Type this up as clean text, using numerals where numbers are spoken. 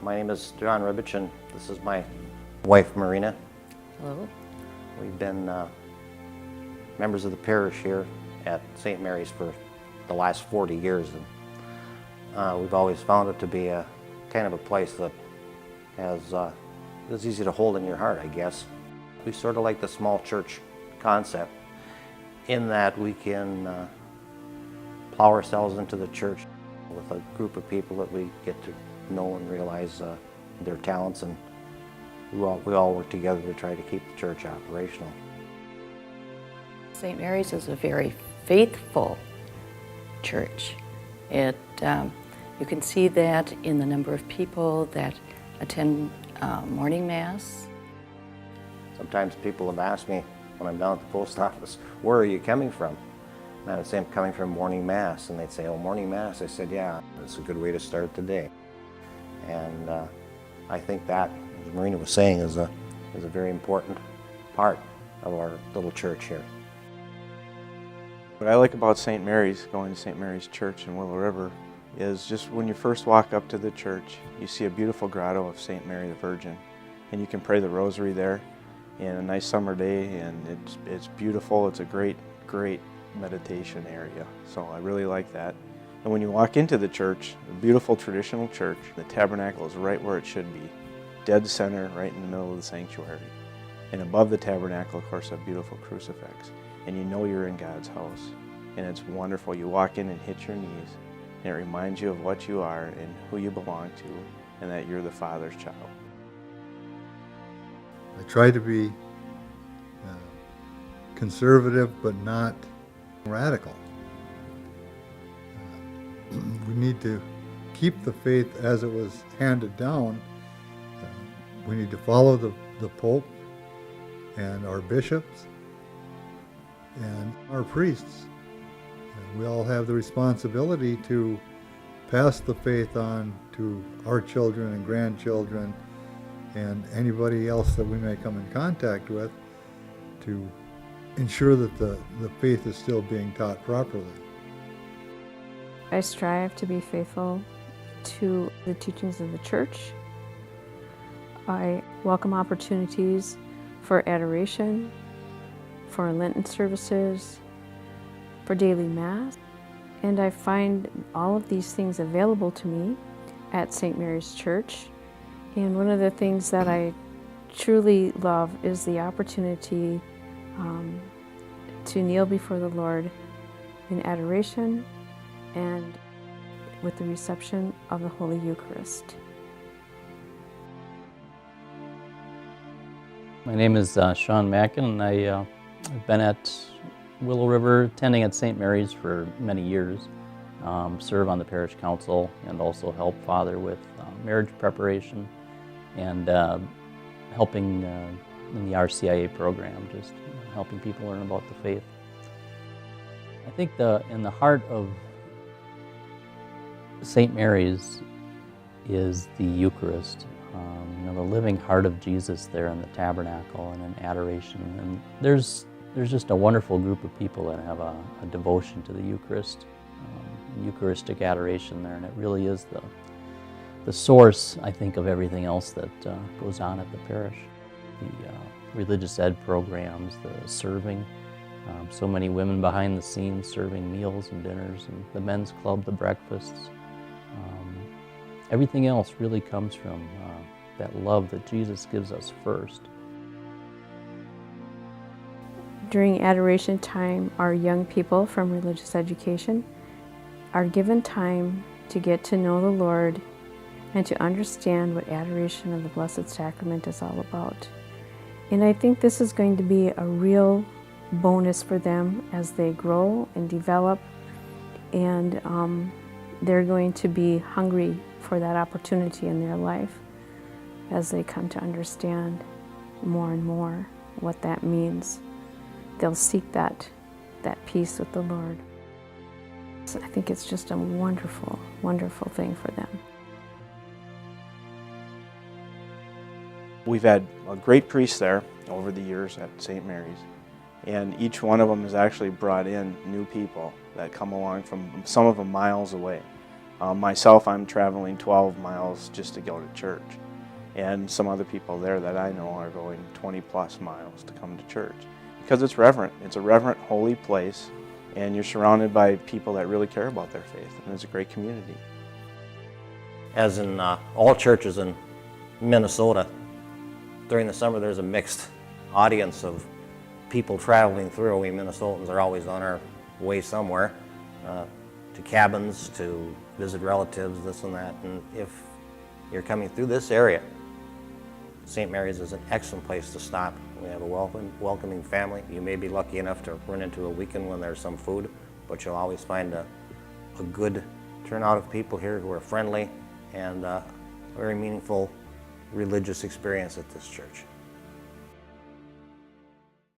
My name is John Ribich, and this is my wife, Marina. Hello. We've been members of the parish here at St. Mary's for the last 40 years, and we've always found it to be a kind of a place that is easy to hold in your heart, I guess. We sort of like the small church concept in that we can plow ourselves into the church with a group of people that we get to know and realize their talents, and we all work together to try to keep the church operational. St. Mary's is a very faithful church. You can see that in the number of people that attend morning mass. Sometimes people have asked me when I'm down at the post office, where are you coming from? And I would say I'm coming from morning mass, and they'd say, oh, morning mass? I said, yeah, it's a good way to start the day. And I think that, as Marina was saying, is a very important part of our little church here. What I like about St. Mary's, going to St. Mary's Church in Willow River, is just when you first walk up to the church, you see a beautiful grotto of St. Mary the Virgin, and you can pray the rosary there in a nice summer day, and it's beautiful. It's a great meditation area, so I really like that. And when you walk into the church, a beautiful traditional church, the tabernacle is right where it should be, dead center, right in the middle of the sanctuary. And above the tabernacle, of course, a beautiful crucifix. And you know you're in God's house. And it's wonderful. You walk in and hit your knees, and it reminds you of what you are and who you belong to, and that you're the Father's child. I try to be conservative, but not radical. We need to keep the faith as it was handed down. We need to follow the Pope and our bishops and our priests. We all have the responsibility to pass the faith on to our children and grandchildren and anybody else that we may come in contact with, to ensure that the faith is still being taught properly. I strive to be faithful to the teachings of the church. I welcome opportunities for adoration, for Lenten services, for daily Mass, and I find all of these things available to me at St. Mary's Church. And one of the things that I truly love is the opportunity to kneel before the Lord in adoration and with the reception of the Holy Eucharist. My name is Sean Mackin, and I've been at Willow River, attending at St. Mary's for many years, serve on the parish council, and also help Father with marriage preparation and helping in the RCIA program, just helping people learn about the faith. I think in the heart of St. Mary's is the Eucharist, the living heart of Jesus there in the tabernacle and in adoration. And there's just a wonderful group of people that have a devotion to the Eucharist, Eucharistic adoration there, and it really is the source, I think, of everything else that goes on at the parish. The religious ed programs, the serving, so many women behind the scenes serving meals and dinners, and the men's club, the breakfasts. Everything else really comes from that love that Jesus gives us first. During adoration time, our young people from religious education are given time to get to know the Lord and to understand what adoration of the Blessed Sacrament is all about. And I think this is going to be a real bonus for them as they grow and develop, and they're going to be hungry for that opportunity in their life as they come to understand more and more what that means. They'll seek that peace with the Lord. So I think it's just a wonderful, wonderful thing for them. We've had a great priest there over the years at St. Mary's, and each one of them has actually brought in new people that come along from, some of them miles away. Myself, I'm traveling 12 miles just to go to church. And some other people there that I know are going 20 plus miles to come to church. Because it's reverent. It's a reverent, holy place, and you're surrounded by people that really care about their faith, and it's a great community. As in all churches in Minnesota, during the summer there's a mixed audience of people traveling through. We Minnesotans are always on our way somewhere, to cabins, to visit relatives, this and that. And if you're coming through this area, St. Mary's is an excellent place to stop. We have a welcoming family. You may be lucky enough to run into a weekend when there's some food, but you'll always find a good turnout of people here who are friendly, and a very meaningful religious experience at this church.